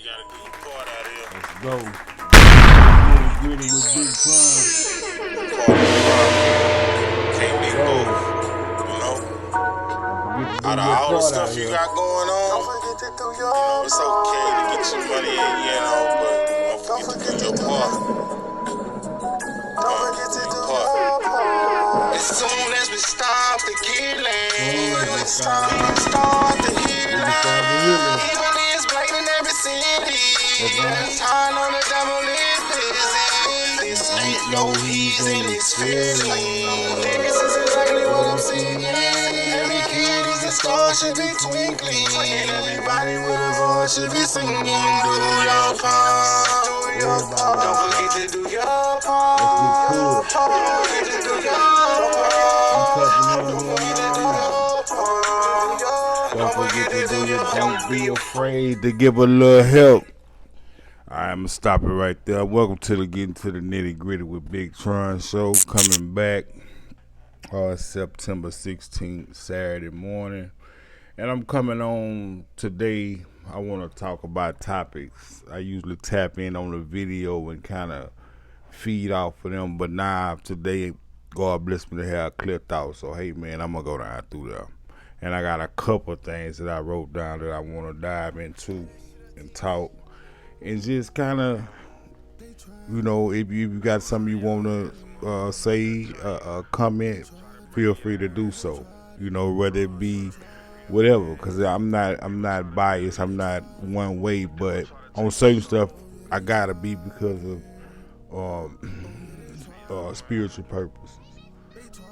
You gotta do your part out here. Let's go. Gritty with big crime. Part of the problem. Can't be Go. both. You know? Don't forget to do Out of your all the part out stuff you here. got going on, don't forget to do your part. It's okay to get your money in, but don't forget to do your part. Don't forget to do your part. As soon as we stop the killing, we start the healing. Evil is blatant in every city. That's time on the devil is busy. This ain't no he's in his feeling. Niggas is exactly what I'm seeing. Every kid is a star should be twinkling. Everybody with a voice should be singing. Do your part. Do your part. Don't forget to do your part. Don't forget to do your part. Don't forget to do your part. Don't forget to do your. Don't be afraid to give a little help. Alright, I'm gonna stop it right there. Welcome to the Getting to the Nitty Gritty with Big Tron show. Coming back September 16th, Saturday morning. And I'm coming on today. I want to talk about topics. I usually tap in on the video and kind of feed off of them. But now, today, God bless me to have a clear thought. So, hey, man, I'm going to go down through there. And I got a couple of things that I wrote down that I want to dive into and talk. And just kind of, if you got something you want to say, comment, feel free to do so. Whether it be whatever, because I'm not biased. I'm not one way, but on certain stuff, I gotta be because of spiritual purpose.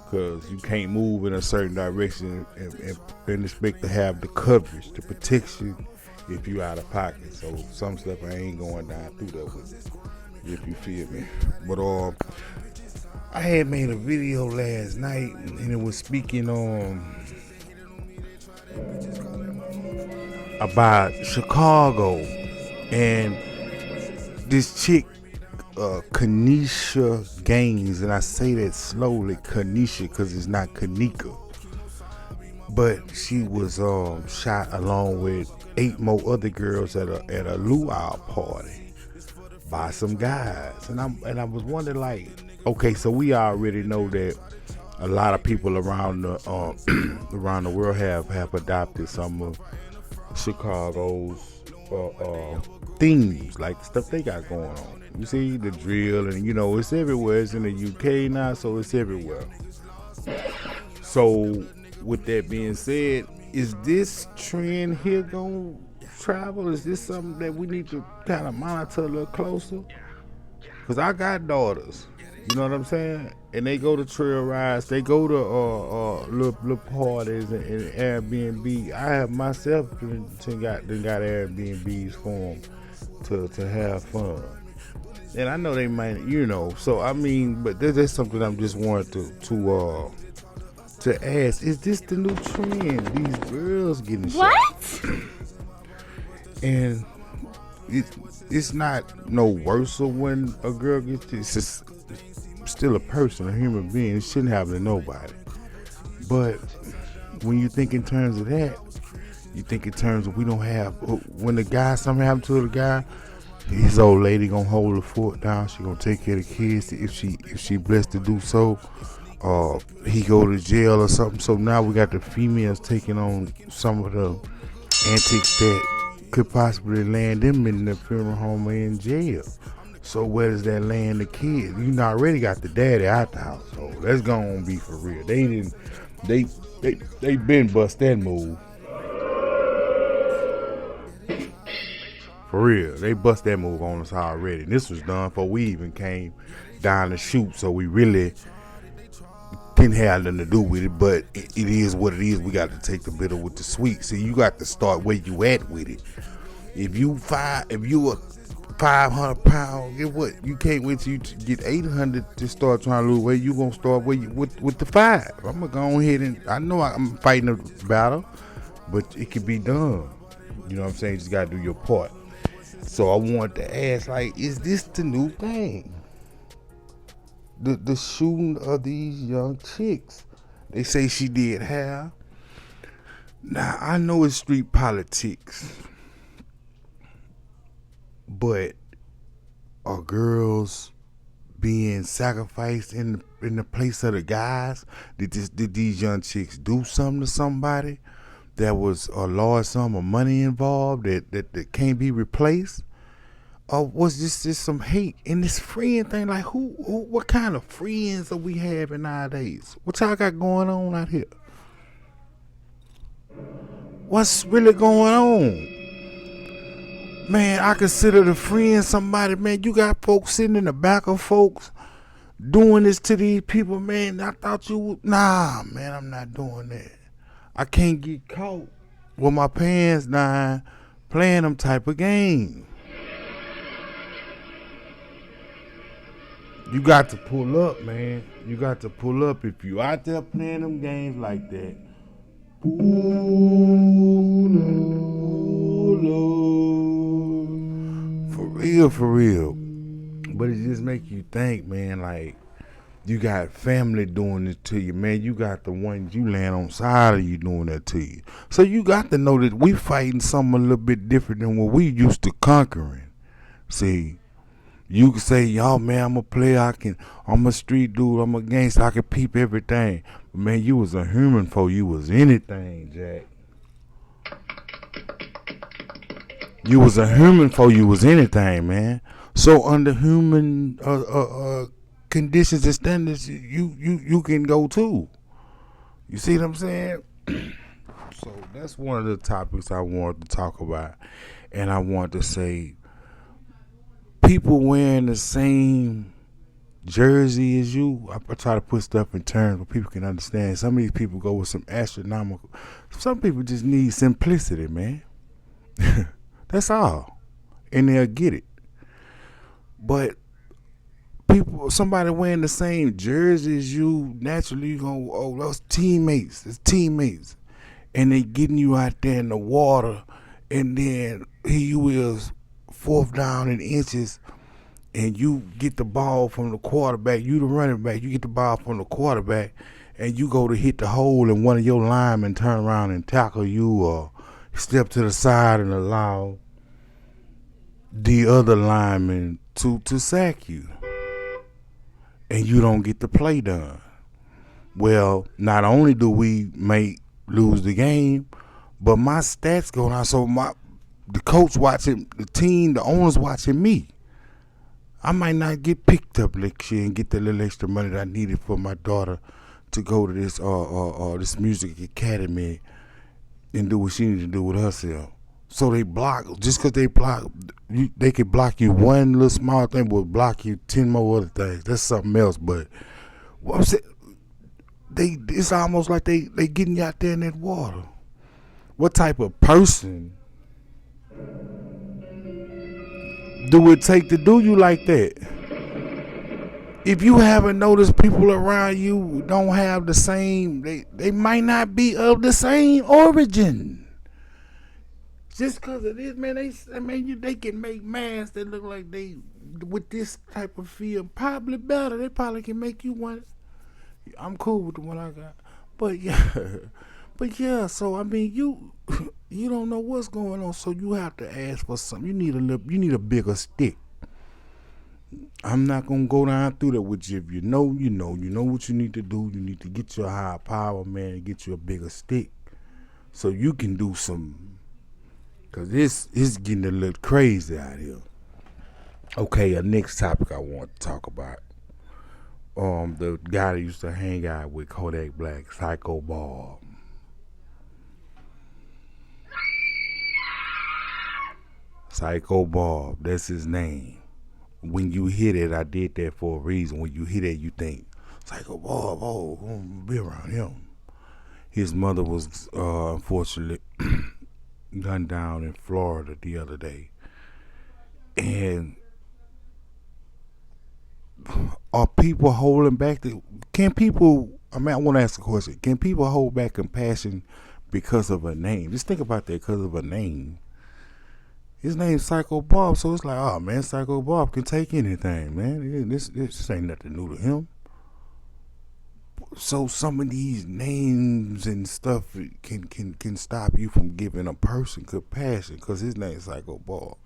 Because you can't move in a certain direction and expect to have the coverage, the protection if you out of pocket. So some stuff I ain't going down through that with it, if you feel me. But I had made a video last night and it was speaking on about Chicago and this chick, Kanisha Gaines, and I say that slowly, Kanisha, because it's not Kanika. But she was shot along with 8 more other girls at a luau party by some guys, and I was wondering, like, okay, so we already know that a lot of people around the around the world have adopted some of Chicago's themes, like the stuff they got going on. You see the drill, and it's everywhere. It's in the UK now, so it's everywhere. So with that being said, is this trend here gonna travel? Is this something that we need to kind of monitor a little closer? Because I got daughters, you know what I'm saying? And they go to trail rides, they go to little parties and Airbnb. I have myself got Airbnbs for them to have fun. And I know they might, so I mean, but there's something I'm just wanting to ask. Is this the new trend? These girls getting shot. What? And it's not no worse when a girl gets it's just still a person, a human being. It shouldn't happen to nobody. But when you think in terms of that, you think in terms of we don't have, when the guy, something happened to the guy, his old lady gonna hold the fort down. She gonna take care of the kids if she blessed to do so. He go to jail or something. So now we got the females taking on some of the antics that could possibly land them in the funeral home or in jail. So where does that land the kid? You already got the daddy out the house. So that's gonna be for real. They been bust that move. For real, they bust that move on us already. And this was done before we even came down to shoot. So we really didn't have nothing to do with it, but it is what it is. We got to take the bitter with the sweet. See, you got to start where you at with it. If you a 500 pound, get what? You can't wait till you get 800 to start trying to lose weight. You gonna start with the 5. I'm gonna go ahead and I know I'm fighting a battle, but it can be done. You know what I'm saying? You just gotta do your part. So I want to ask, like, is this the new thing? The shooting of these young chicks. They say she did hair. Now, I know it's street politics. But are girls being sacrificed in the place of the guys? Did these young chicks do something to somebody? There was a large sum of money involved that can't be replaced? Or was this just some hate in this friend thing? Like who what kind of friends are we having nowadays? What y'all got going on out here? What's really going on? Man, I consider the friend somebody, man. You got folks sitting in the back of folks doing this to these people, man. I thought you would. Nah, man, I'm not doing that. I can't get caught with my pants down playing them type of games. You got to pull up, man. You got to pull up if you out there playing them games like that. Pull up. For real, for real. But it just make you think, man, like you got family doing this to you, man. You got the ones you land on side of you doing that to you. So you got to know that we fighting something a little bit different than what we used to conquering. See, you can say, y'all, man, I'm a player. I'm a street dude. I'm a gangster. I can peep everything. But man, you was a human before you was anything, Jack. You was a human before you was anything, man. So under human conditions and standards, you can go too. You see what I'm saying? So that's one of the topics I wanted to talk about, and I want to say, people wearing the same jersey as you. I try to put stuff in terms where people can understand. Some of these people go with some astronomical. Some people just need simplicity, man. That's all, and they'll get it. But somebody wearing the same jersey as you, naturally you go, oh, those teammates. It's teammates, and they getting you out there in the water, and then here you is, fourth down in inches, and you get the ball from the quarterback. You the running back. You get the ball from the quarterback, and you go to hit the hole, and one of your linemen turn around and tackle you, or step to the side and allow the other lineman to sack you, and you don't get the play done. Well, not only do we may lose the game, but my stats go down. So the coach watching the team, the owners watching me. I might not get picked up next year and get the little extra money that I needed for my daughter to go to this music academy and do what she needs to do with herself. So they block, just because they block, they can block you one little small thing, will block you 10 more other things. That's something else. But what I'm saying, it's almost like they getting you out there in that water. What type of person do it take to do you like that? If you haven't noticed, people around you don't have the same, they might not be of the same origin. Just because of this, man, they can make masks that look like they, with this type of feel, probably better. They probably can make you one. I'm cool with the one I got. But yeah, so I mean, you don't know what's going on, so you have to ask for something. You need a bigger stick. I'm not gonna go down through that with you. If you know what you need to do. You need to get your higher power, man, and get you a bigger stick, so you can do some. Cause it's getting a little crazy out here. Okay, a next topic I want to talk about. The guy that used to hang out with Kodak Black, Psycho Bob. Psycho Bob, that's his name. When you hear that, I did that for a reason. When you hear that, you think, Psycho Bob, oh, I'm gonna be around him. His mother was unfortunately gunned down in Florida the other day. And are people holding back I want to ask a question. Can people hold back compassion because of a name? Just think about that, because of a name. His name's Psycho Bob, so it's like, oh man, Psycho Bob can take anything, man. This ain't nothing new to him. So some of these names and stuff can stop you from giving a person compassion, because his name's Psycho Bob.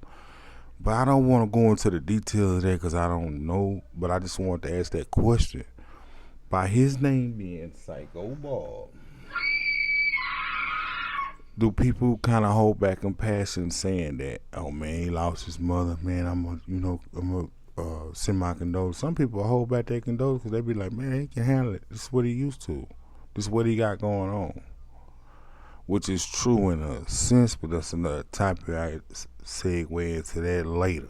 But I don't want to go into the details of that because I don't know. But I just wanted to ask that question. By his name being Psycho Bob, do people kind of hold back compassion saying that, oh man, he lost his mother, man, I'm a send my condolences. Some people hold back their condolences because they be like, man, he can handle it. This is what he used to. This is what he got going on. Which is true in a sense, but that's another topic. I segue into that later.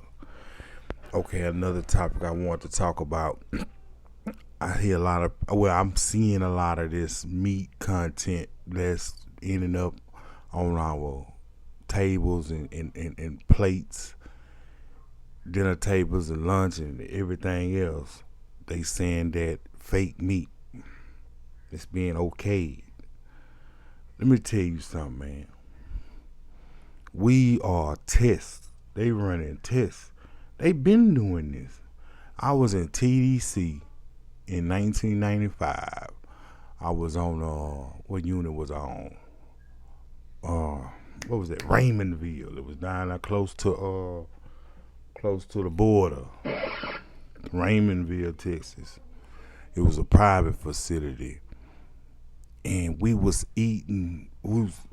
Okay, another topic I want to talk about. I hear a lot of, well, I'm seeing a lot of this meat content that's ending up on our tables and plates, dinner tables and lunch and everything else. They saying that fake meat is being okayed. Let me tell you something, man. We are tests. They running tests. They been doing this. I was in TDC in 1995. I was on what unit was I on? What was that? Raymondville. It was down there close to the border. Raymondville, Texas. It was a private facility. And we was eating.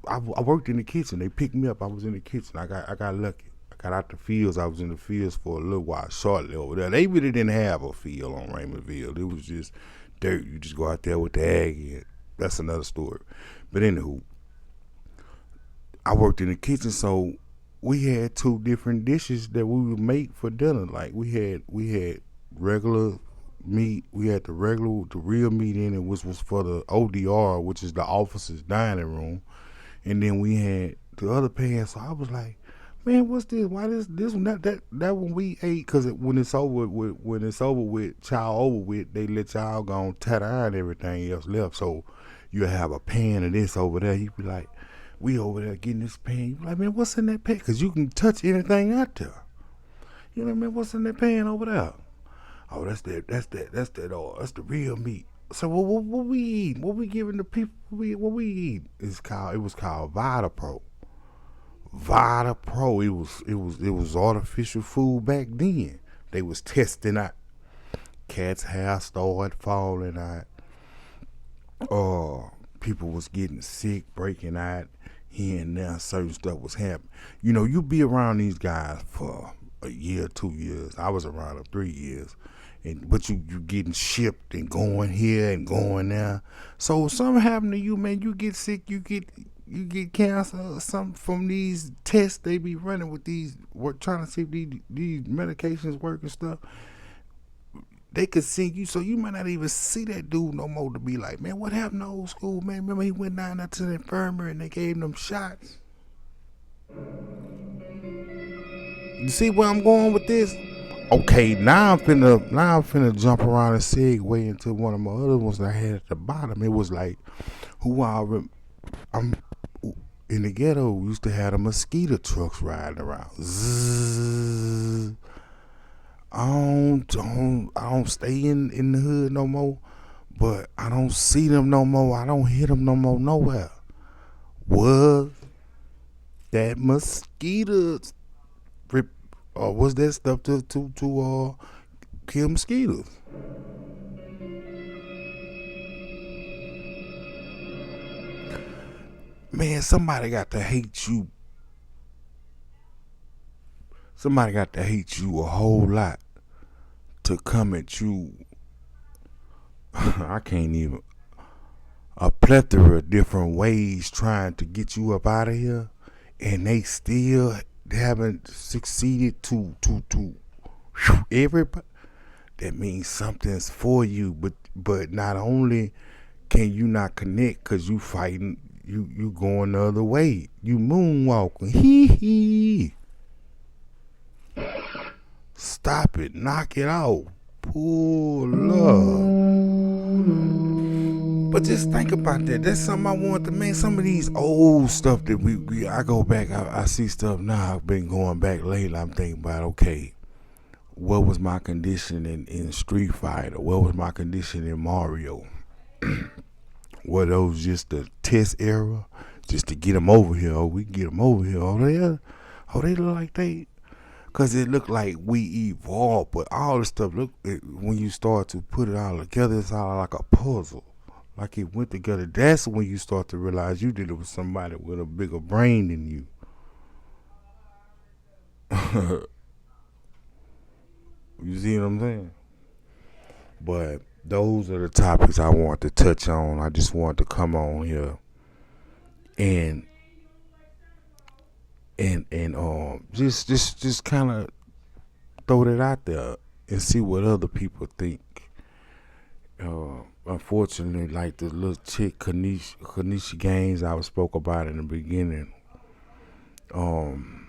I worked in the kitchen. They picked me up. I was in the kitchen. I got lucky. I got out the fields. I was in the fields for a little while, shortly over there. They really didn't have a field on Raymondville. It was just dirt. You just go out there with the ag. That's another story. But anywho, I worked in the kitchen, so we had two different dishes that we would make for dinner. Like we had regular meat. We had the real meat in it, which was for the ODR, which is the officers' dining room, and then we had the other pan. So I was like, man, what's this? Why this one that one we ate? Because when it's over with, child over with, they let y'all go on tat iron everything else left. So you have a pan of this over there. You be like, we over there getting this pan. You be like, man, what's in that pan? Because you can touch anything out there. You know what I mean? What's in that pan over there? Oh, that's the real meat. So what we eat? What we giving the people? What we eat? It was called Vita Pro. Vita Pro. It was artificial food back then. They was testing out. Cat's hair started falling out. People was getting sick, breaking out here and there. Certain stuff was happening. You know, you be around these guys for a year, 2 years. I was around them 3 years. But you getting shipped and going here and going there. So if something happen to you, man, you get sick, you get cancer or something from these tests they be running with trying to see if these medications work and stuff. They could sink you, so you might not even see that dude no more to be like, man, what happened to old school, man? Remember he went down there to the infirmary and they gave him them shots? You see where I'm going with this? Okay, now I'm finna jump around and segue into one of my other ones that I had at the bottom. It was like, I'm in the ghetto. We used to have the mosquito trucks riding around. Zzz. I don't stay in the hood no more, but I don't see them no more. I don't hear them no more nowhere. Was that mosquitoes? Was that stuff to kill mosquitoes? Man, somebody got to hate you. Somebody got to hate you a whole lot to come at you. I can't even. A plethora of different ways trying to get you up out of here, and they still haven't succeeded to everybody. That means something's for you, but not only can you not connect because you fighting, you going the other way. You moonwalking. Hee hee. Stop it. Knock it out. Pull up. But just think about that. That's something I want to make. Some of these old stuff that I go back, I see stuff now. I've been going back lately. I'm thinking about, okay, what was my condition in Street Fighter? What was my condition in Mario? Were those just the test era? Just to get them over here? Oh, we can get them over here. Oh, they look like they Cause it looked like we evolved, but all the stuff when you start to put it all together, it's all like a puzzle, like it went together. That's when you start to realize you did it with somebody with a bigger brain than you. You see what I'm saying? But those are the topics I want to touch on. I just want to come on here and just kind of throw that out there and see what other people think. Unfortunately, like the little chick Kanisha Gaines I spoke about in the beginning, um,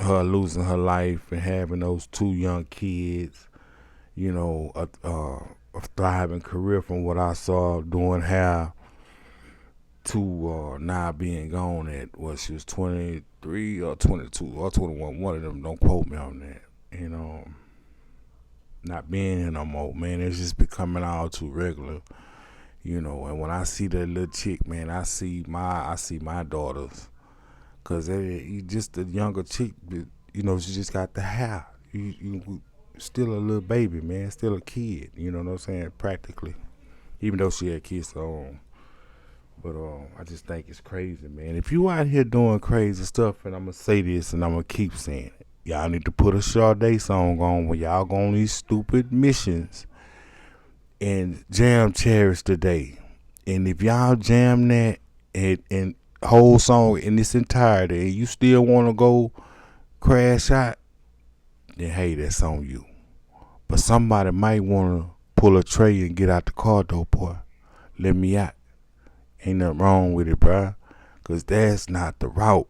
her losing her life and having those two young kids, a thriving career from what I saw, doing hair, to now being gone at what she was 23 or 22 or 21. One of them, don't quote me on that. Not being here no more, man. It's just becoming all too regular, And when I see that little chick, man, I see my daughters, cause you just a younger chick, she just got the hair. You still a little baby, man, still a kid. You know what I'm saying? Practically, even though she had kids of her own. But I just think it's crazy, man. If you out here doing crazy stuff, and I'm gonna say this, and I'm gonna keep saying it, y'all need to put a Sade song on when y'all go on these stupid missions and jam Cherish the Day. And if y'all jam that and whole song in its entirety, and you still want to go crash out, then hey, that's on you. But somebody might want to pull a tray and get out the car, though, boy. Let me out. Ain't nothing wrong with it, bruh. Because that's not the route.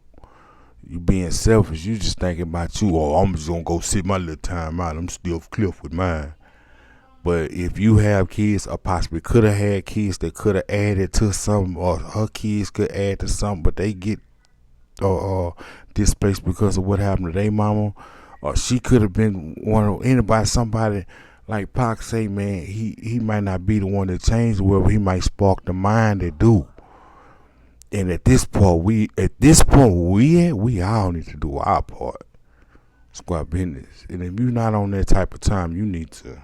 You being selfish. You just thinking about you. Oh, I'm just going to go sit my little time out. I'm still cliff with mine. But if you have kids, or possibly could have had kids that could have added to something, or her kids could add to something, but they get displaced because of what happened to their mama, or she could have been somebody like Pac say, man, he might not be the one that changed the world, but he might spark the mind that do. And at this point, we all need to do our part. Squad business. And if you're not on that type of time, you need to